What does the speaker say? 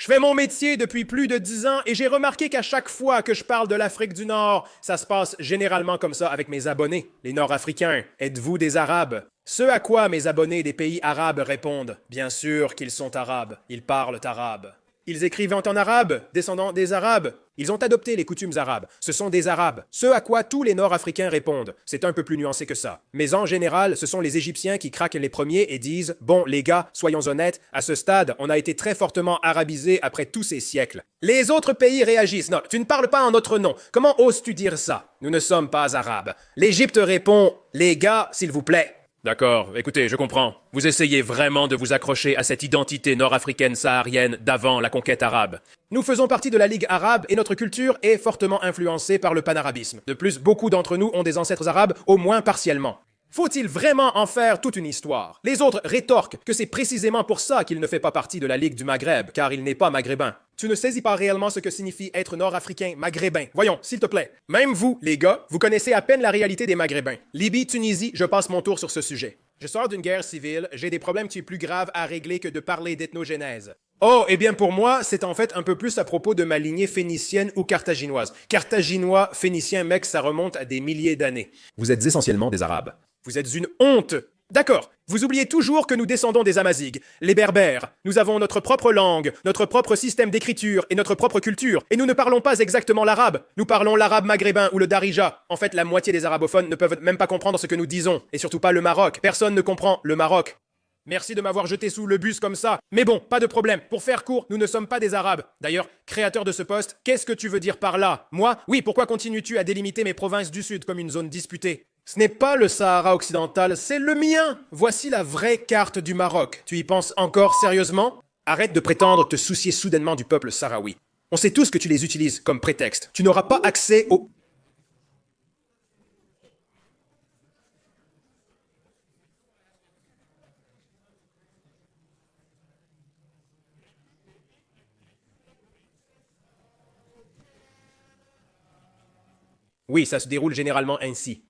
fais mon métier depuis plus de 10 ans et j'ai remarqué qu'à chaque fois que je parle de l'Afrique du Nord, ça se passe généralement comme ça avec mes abonnés, les Nord-Africains. Êtes-vous des Arabes? Ce à quoi mes abonnés des pays arabes répondent. Bien sûr qu'ils sont arabes, ils parlent arabe. Ils écrivent en arabe, descendants des Arabes. Ils ont adopté les coutumes arabes. Ce sont des Arabes. Ce à quoi tous les Nord-Africains répondent. C'est un peu plus nuancé que ça. Mais en général, ce sont les Égyptiens qui craquent les premiers et disent « Bon, les gars, soyons honnêtes, à ce stade, on a été très fortement arabisés après tous ces siècles. » Les autres pays réagissent. Non, tu ne parles pas en notre nom. Comment oses-tu dire ça? Nous ne sommes pas arabes. L'Égypte répond « Les gars, s'il vous plaît. » D'accord, écoutez, je comprends. Vous essayez vraiment de vous accrocher à cette identité nord-africaine saharienne d'avant la conquête arabe. Nous faisons partie de la Ligue arabe et notre culture est fortement influencée par le panarabisme. De plus, beaucoup d'entre nous ont des ancêtres arabes, au moins partiellement. Faut-il vraiment en faire toute une histoire? Les autres rétorquent que c'est précisément pour ça qu'il ne fait pas partie de la Ligue du Maghreb, car il n'est pas maghrébin. Tu ne saisis pas réellement ce que signifie être nord-africain maghrébin. Voyons, s'il te plaît. Même vous, les gars, vous connaissez à peine la réalité des maghrébins. Libye, Tunisie, je passe mon tour sur ce sujet. Je sors d'une guerre civile, j'ai des problèmes qui sont plus graves à régler que de parler d'ethnogénèse. Oh, eh bien pour moi, c'est en fait un peu plus à propos de ma lignée phénicienne ou carthaginoise. Carthaginois, phénicien, mec, ça remonte à des milliers d'années. Vous êtes essentiellement des Arabes. Vous êtes une honte. D'accord, vous oubliez toujours que nous descendons des Amazighs, les Berbères. Nous avons notre propre langue, notre propre système d'écriture et notre propre culture. Et nous ne parlons pas exactement l'arabe. Nous parlons l'arabe maghrébin ou le darija. En fait, la moitié des arabophones ne peuvent même pas comprendre ce que nous disons. Et surtout pas le Maroc. Personne ne comprend le Maroc. Merci de m'avoir jeté sous le bus comme ça. Mais bon, pas de problème. Pour faire court, nous ne sommes pas des Arabes. D'ailleurs, créateur de ce poste, qu'est-ce que tu veux dire par là? Moi? Oui, pourquoi continues-tu à délimiter mes provinces du Sud comme une zone disputée? Ce n'est pas le Sahara occidental, c'est le mien. Voici la vraie carte du Maroc. Tu y penses encore sérieusement? Arrête de prétendre te soucier soudainement du peuple sahraoui. On sait tous que tu les utilises comme prétexte. Tu n'auras pas accès au... Oui, ça se déroule généralement ainsi.